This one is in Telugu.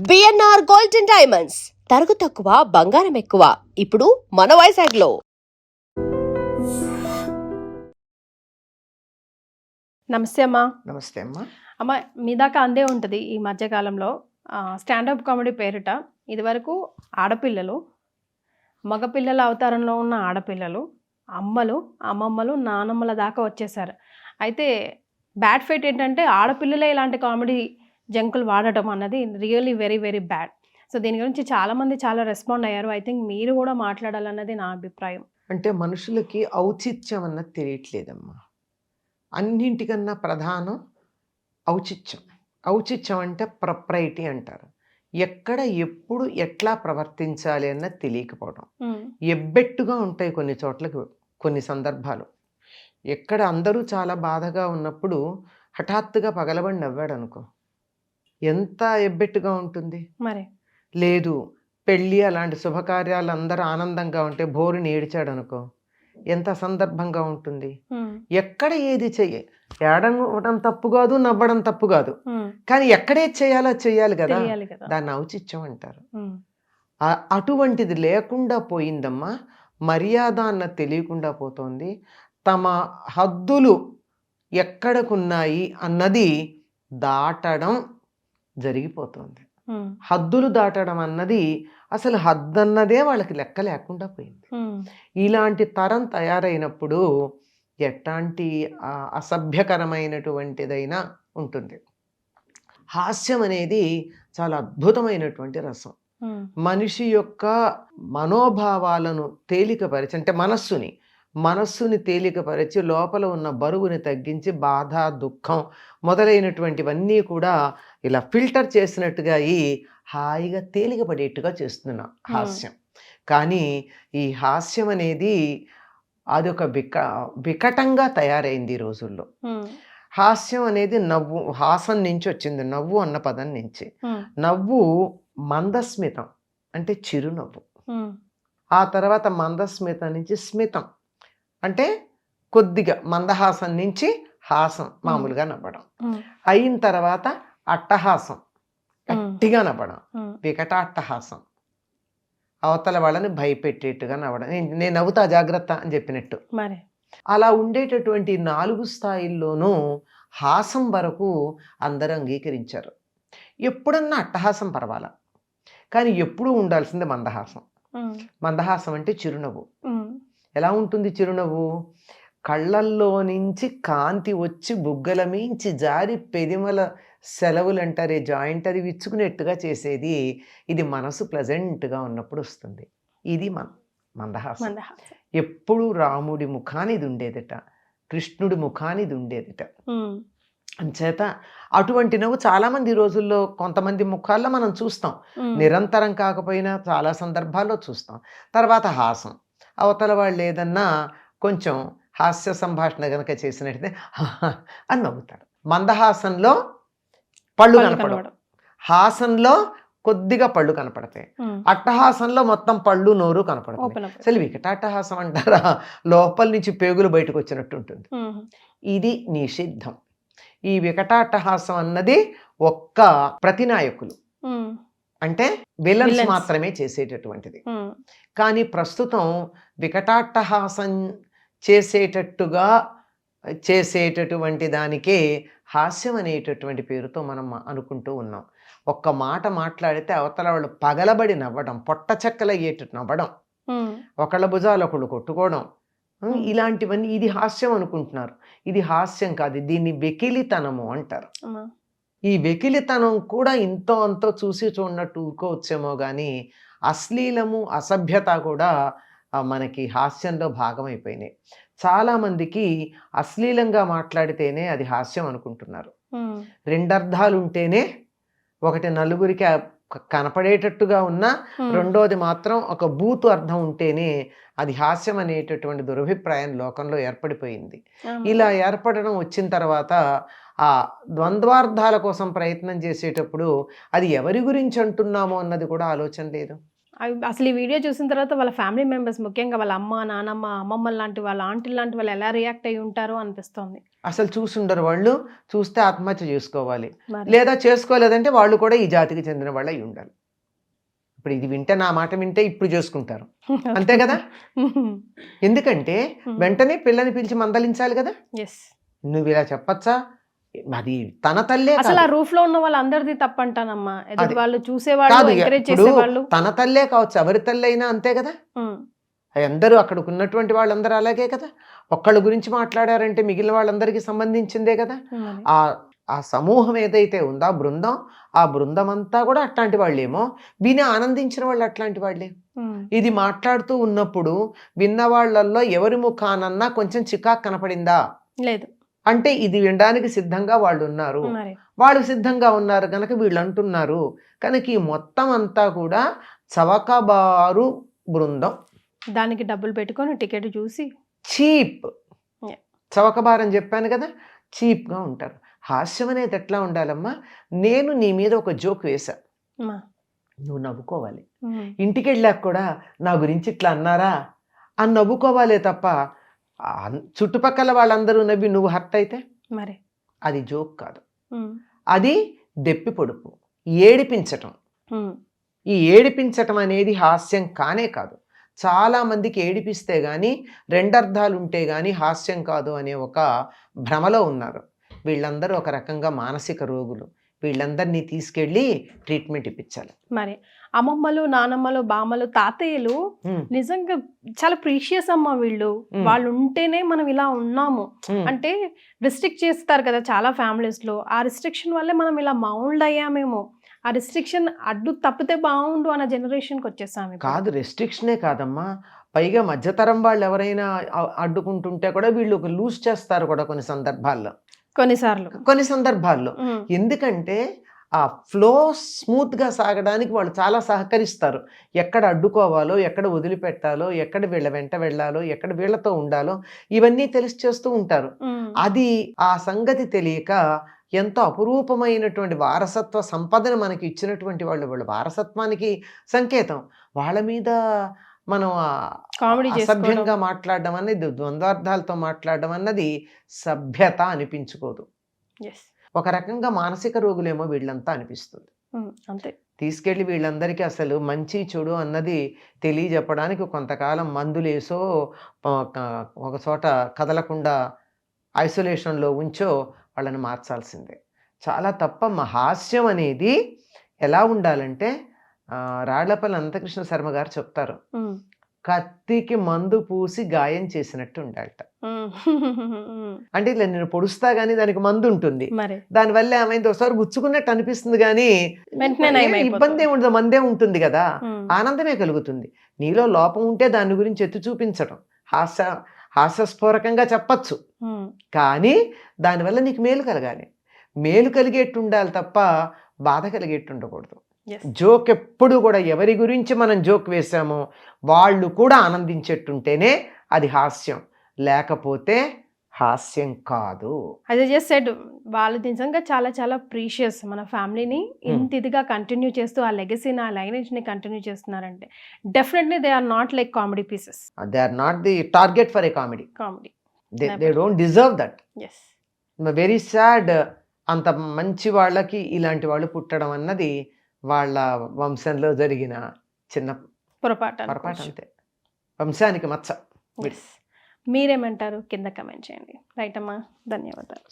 బిఎన్ఆర్ గోల్డ్ అండ్ డైమండ్స్ తరుగు తక్కువ బంగారం ఎక్కువ ఇప్పుడు మన వైజాగ్లో. నమస్తే అమ్మా. నమస్తే అమ్మా. అమ్మ, మీ దాకా అందే ఉంటుంది ఈ మధ్యకాలంలో స్టాండప్ కామెడీ పేరిట ఇదివరకు ఆడపిల్లలు, మగపిల్లల అవతారంలో ఉన్న ఆడపిల్లలు, అమ్మలు, అమ్మమ్మలు, నానమ్మల దాకా వచ్చేసారు. అయితే బ్యాడ్ ఫేట్ ఏంటంటే ఆడపిల్లలే ఇలాంటి కామెడీ జంకులు వాడటం అన్నది really very very bad. So దీని గురించి చాలామంది చాలా రెస్పాండ్ అయ్యారు. ఐ థింక్ మీరు కూడా మాట్లాడాలన్నది నా అభిప్రాయం. అంటే మనుషులకి ఔచిత్యం అన్నది తెలియట్లేదమ్మా. అన్నింటికన్నా ప్రధానం ఔచిత్యం. ఔచిత్యం అంటే ప్రొప్రైటీ అంటారు. ఎక్కడ ఎప్పుడు ఎట్లా ప్రవర్తించాలి అన్నది తెలియకపోవడం. ఎబ్బెట్టుగా ఉంటాయి కొన్ని చోట్లకి కొన్ని సందర్భాలు. ఎక్కడ అందరూ చాలా బాధగా ఉన్నప్పుడు హఠాత్తుగా పగలబడి నవ్వాడు అనుకో, ఎంత ఎబ్బెట్టుగా ఉంటుంది. మరి లేదు, పెళ్ళి అలాంటి శుభకార్యాలు అందరూ ఆనందంగా ఉంటే బోరుని ఏడిచాడు అనుకో, ఎంత సందర్భంగా ఉంటుంది. ఎక్కడ ఏది ఏడవడం తప్పు కాదు, నవ్వడం తప్పు కాదు, కానీ ఎక్కడేది చేయాలో చేయాలి కదా, దాన్ని ఔచిత్యం అంటారు. అటువంటిది లేకుండా పోయిందమ్మా. మర్యాద అన్న తెలియకుండా పోతుంది. తమ హద్దులు ఎక్కడకున్నాయి అన్నది దాటడం జరిగిపోతుంది. హద్దులు దాటడం అన్నది అసలు హద్దు అన్నదే వాళ్ళకి లెక్క లేకుండా పోయింది. ఇలాంటి తరం తయారైనప్పుడు ఎట్లాంటి అసభ్యకరమైనటువంటిదైనా ఉంటుంది. హాస్యం అనేది చాలా అద్భుతమైనటువంటి రసం. మనిషి యొక్క మనోభావాలను తేలికపరిచి, అంటే మనస్సుని తేలికపరిచి లోపల ఉన్న బరువుని తగ్గించి బాధ, దుఃఖం మొదలైనటువంటివన్నీ కూడా ఇలా ఫిల్టర్ చేసినట్టుగా హాయిగా తేలికపడేట్టుగా చేస్తున్నాం హాస్యం. కానీ ఈ హాస్యం అనేది అదొక వికటంగా తయారైంది ఈ రోజుల్లో. హాస్యం అనేది హాసం నుంచి వచ్చింది, నవ్వు అన్న పదం నుంచి. నవ్వు మందస్మితం అంటే చిరునవ్వు. ఆ తర్వాత మందస్మితం నుంచి స్మితం అంటే కొద్దిగా మందహాసం నుంచి హాసం, మామూలుగా నవ్వడం. అయిన తర్వాత అట్టహాసం, గట్టిగా నవ్వడం, వికటాట్టహాసం, అవతల వాళ్ళని భయపెట్టేట్టుగా నవ్వడం. నేను నవ్వుతా జాగ్రత్త అని చెప్పినట్టు. అలా ఉండేటటువంటి 4 స్థాయిల్లోనూ హాసం వరకు అందరూ అంగీకరించారు. ఎప్పుడన్నా అట్టహాసం పర్వాలా, కానీ ఎప్పుడూ ఉండాల్సిందే మందహాసం. మందహాసం అంటే చిరునవ్వు. ఎలా ఉంటుంది చిరునవ్వు? కళ్ళల్లో నుంచి కాంతి వచ్చి బుగ్గల మించి జారి పెదిమల సెలవులు అంటారే జాయింట్, అది విచ్చుకునేట్టుగా చేసేది. ఇది మనసు ప్లెజెంట్గా ఉన్నప్పుడు వస్తుంది. ఇది మందహాసం. ఎప్పుడు రాముడి ముఖాన్ని ఇది ఉండేదట, కృష్ణుడి ముఖాన్ని ఇది ఉండేదట. అంచేత అటువంటి నవ్వు చాలామంది ఈ రోజుల్లో కొంతమంది ముఖాల్లో మనం చూస్తాం, నిరంతరం కాకపోయినా చాలా సందర్భాల్లో చూస్తాం. తర్వాత హాసం, అవతల వాళ్ళు ఏదన్నా కొంచెం హాస్య సంభాషణ కనుక చేసినట్టయితే అని నవ్వుతాడు. మందహాసంలో పళ్ళు కనపడవు, హాసంలో కొద్దిగా పళ్ళు కనపడతాయి, అట్టహాసంలో మొత్తం పళ్ళు నోరు కనపడతాయి. అసలు వికటాట్టహాసం అంటారా, లోపల నుంచి పేగులు బయటకు వచ్చినట్టు ఉంటుంది. ఇది నిషిద్ధం. ఈ వికటాట్టహాసం అన్నది ఒక్క ప్రతినాయకులు అంటే విలన్స్ మాత్రమే చేసేటటువంటిది. కానీ ప్రస్తుతం వికటాట్టహాసం చేసేటటువంటి దానికే హాస్యం అనేటటువంటి పేరుతో మనం అనుకుంటూ ఉన్నాం. ఒక్క మాట మాట్లాడితే అవతల వాళ్ళు పగలబడి నవ్వడం, పొట్ట చెక్కలయ్యేటట్టు నవ్వడం, ఒకళ్ళ భుజాలు ఒకళ్ళు కొట్టుకోవడం, ఇలాంటివన్నీ ఇది హాస్యం అనుకుంటున్నారు. ఇది హాస్యం కాదు, దీన్ని వెకిలితనము అంటారు. ఈ వెకిలితనం కూడా ఇంతో అంతో చూసి చూడనట్టు ఊరుకోవచ్చేమో కానీ అశ్లీలము, అసభ్యత కూడా మనకి హాస్యంలో భాగమైపోయినాయి. చాలామందికి అశ్లీలంగా మాట్లాడితేనే అది హాస్యం అనుకుంటున్నారు. 2 అర్థాలు ఉంటేనే, ఒకటి నలుగురికి కనపడేటట్టుగా ఉన్నా, రెండోది మాత్రం ఒక బూతు అర్థం ఉంటేనే అది హాస్యం అనేటటువంటి దురభిప్రాయం లోకంలో ఏర్పడిపోయింది. ఇలా ఏర్పడడం వచ్చిన తర్వాత ఆ ద్వంద్వార్థాల కోసం ప్రయత్నం చేసేటప్పుడు అది ఎవరి గురించి అంటున్నామో అన్నది కూడా ఆలోచన లేదు. అసలు ఈ వీడియో చూసిన తర్వాత వాళ్ళ ఫ్యామిలీ మెంబర్స్, ముఖ్యంగా వాళ్ళ అమ్మ, నానమ్మ, అమ్మమ్మ లాంటి వాళ్ళ ఆంటీలు లాంటి వాళ్ళు ఎలా రియాక్ట్ అయ్యి ఉంటారో అనిపిస్తోంది. అసలు చూసుండరు వాళ్ళు. చూస్తే ఆత్మహత్య చేసుకోవాలి, మరి లేదా చేసుకోలేదంటే వాళ్ళు కూడా ఈ జాతికి చెందిన వాళ్ళు అయి ఉండాలి. ఇప్పుడు ఇది వింటే, నా మాట వింటే ఇప్పుడు చేసుకుంటారు, అంతే కదా. ఎందుకంటే వెంటనే పిల్లని పిలిచి మందలించాలి కదా. ఎస్. నువ్వు ఇలా చెప్పచ్చా, అది తన తల్లే అసలు ఆ కాదు. రూఫ్ లో ఉన్న వాళ్ళందరిది తప్పంటానమ్మా. ఎదుటి అది వాళ్ళు చూసేవాళ్ళు, కాదు, ఎంకరేజ్ ఇప్పుడు చేసేవాళ్ళు. తన తల్లే కావచ్చు, ఎవరి తల్లి అయినా అంతే కదా. ఉమ్, అందరూ అక్కడికి ఉన్నటువంటి వాళ్ళందరూ అలాగే కదా. ఒక్కళ్ళ గురించి మాట్లాడారంటే మిగిలిన వాళ్ళందరికీ సంబంధించిందే కదా. మరి. ఆ ఆ సమూహం ఏదైతే ఉందో, ఆ బృందం అంతా కూడా అట్లాంటి వాళ్ళేమో, విని ఆనందించిన వాళ్ళు అట్లాంటి వాళ్ళే. ఉమ్, ఇది మాట్లాడుతూ ఉన్నప్పుడు విన్న వాళ్ళల్లో ఎవరి ముఖానన్నా కొంచెం చికాకు కనపడిందా లేదు. అంటే ఇది వినడానికి సిద్ధంగా వాళ్ళు ఉన్నారు. మరి వాళ్ళు సిద్ధంగా ఉన్నారు కనుక వీళ్ళు అంటున్నారు. కనుక ఈ మొత్తం అంతా కూడా చవకబారు బృందం, దానికి డబ్బులు పెట్టుకొని టికెట్ చూసి చీప్. Yeah. చవకబారు అని చెప్పాను కదా, చీప్గా ఉంటారు. హాస్యం అనేది ఎట్లా ఉండాలమ్మా, నేను నీ మీద ఒక జోక్ వేశా, అమ్మా. నువ్వు నవ్వుకోవాలి. ఉమ్, ఇంటికి వెళ్ళాక కూడా నా గురించి ఇట్లా అన్నారా అని నవ్వుకోవాలే తప్ప చుట్టుపక్కల వాళ్ళందరూ నవ్వి నువ్వు హర్ట్ అయితే మరి అది జోక్ కాదు. ఉమ్, అది దెప్పి పొడుపు, ఏడిపించటం. ఉమ్, ఈ ఏడిపించటం అనేది హాస్యం కానే కాదు. చాలామందికి ఏడిపిస్తే కానీ, రెండర్థాలు ఉంటే కానీ హాస్యం కాదు అనే ఒక భ్రమలో ఉన్నారు. వీళ్ళందరూ ఒక రకంగా మానసిక రోగులు. వీళ్ళందరినీ తీసుకెళ్ళి ట్రీట్మెంట్ ఇప్పించాలి. మరి అమ్మమ్మలు, నానమ్మలు, బామ్మలు, తాతయ్యలు ఉమ్, నిజంగా చాలా ప్రీషియస్ అమ్మ వీళ్ళు. ఉమ్, వాళ్ళు ఉంటేనే మనం ఇలా ఉన్నాము. ఉమ్. అంటే రిస్ట్రిక్ట్ చేస్తారు కదా చాలా ఫ్యామిలీస్ లో. ఆ రిస్ట్రిక్షన్ వల్లే మనం ఇలా మౌల్డ్ అయ్యామేమో. ఆ రిస్ట్రిక్షన్ అడ్డు తప్పితే బాగుండు అన్న జనరేషన్కి వచ్చేసాము ఇప్పుడు. కాదు, రెస్ట్రిక్షనే కాదమ్మా, పైగా మధ్యతరం వాళ్ళు ఎవరైనా అడ్డుకుంటుంటే కూడా వీళ్ళు లూజ్ చేస్తారు కూడా కొన్ని సందర్భాల్లో. ఉమ్, ఎందుకంటే ఆ ఫ్లో స్మూత్గా సాగడానికి వాళ్ళు చాలా సహకరిస్తారు. ఎక్కడ అడ్డుకోవాలో, ఎక్కడ వదిలిపెట్టాలో, ఎక్కడ వీళ్ళ వెంట వెళ్ళాలో, ఎక్కడ వీళ్ళతో ఉండాలో, ఇవన్నీ తెలిసి చేస్తూ ఉంటారు. ఉమ్, అది ఆ సంగతి తెలియక ఎంతో అపురూపమైనటువంటి వారసత్వ సంపదను మనకి ఇచ్చినటువంటి వాళ్ళు, వాళ్ళ వారసత్వానికి సంకేతం. వాళ్ళ మీద మనం కామెడీ చేసుకోవడం. అసభ్యంగా మాట్లాడడం అనేది, ద్వంద్వార్థాలతో మాట్లాడడం అన్నది సభ్యత అనిపించుకోదు. Yes. ఒక రకంగా మానసిక రోగులేమో వీళ్ళంతా అనిపిస్తుంది. అంతే. తీసుకెళ్ళి వీళ్ళందరికీ అసలు మంచి చెడు అన్నది తెలియజెప్పడానికి కొంతకాలం మందులేసో, ఒక చోట కదలకుండా ఐసోలేషన్లో ఉంచో వాళ్ళని మార్చాల్సిందే. చాలా తప్ప హాస్యం అనేది ఎలా ఉండాలంటే, రాళ్లపల్లి అనంతకృష్ణ శర్మ గారు చెప్తారు, కత్తికి మందు పూసి గాయం చేసినట్టు ఉండాలట. అంటే ఇలా నేను పొడుస్తా గానీ దానికి మందు ఉంటుంది, దానివల్ల ఏమైంది ఒకసారి గుచ్చుకున్నట్టు అనిపిస్తుంది కానీ ఇబ్బంది ఉండదు, మందే ఉంటుంది కదా, ఆనందమే కలుగుతుంది. నీలో లోపం ఉంటే దాని గురించి ఎత్తి చూపించడం హాస్యస్ఫోరకంగా చెప్పచ్చు, కానీ దానివల్ల నీకు మేలు కలగాలి. మేలు కలిగేట్టు ఉండాలి తప్ప బాధ కలిగేట్టు ఉండకూడదు. జోక్ ఎప్పుడు కూడా ఎవరి గురించి మనం జోక్ వేసామో వాళ్ళు కూడా ఆనందించేట్టుంటేనే అది హాస్యం, లేకపోతే హాస్యం కాదు. అదే జస్ట్ సెడ్, వాళ్ళు నిజంగా చాలా చాలా ప్రీషియస్. మన ఫ్యామిలీని ఇంత ఇదిగా కంటిన్యూ చేస్తూ ఆ లెగసీని, ఆ లైనేజ్ని కంటిన్యూ చేస్తున్నారంటే definitely they are not like comedy pieces. They are not the target for a comedy. They don't deserve that. Very sad. అంత మంచి వాళ్ళకి ఇలాంటి వాళ్ళు పుట్టడం అన్నది వాళ్ళ వంశంలో జరిగిన చిన్న పొరపాటు అంతే, వంశానికి మచ్చ. మీరేమంటారు కింద కమెంట్ చేయండి. రైట్ అమ్మా, ధన్యవాదాలు.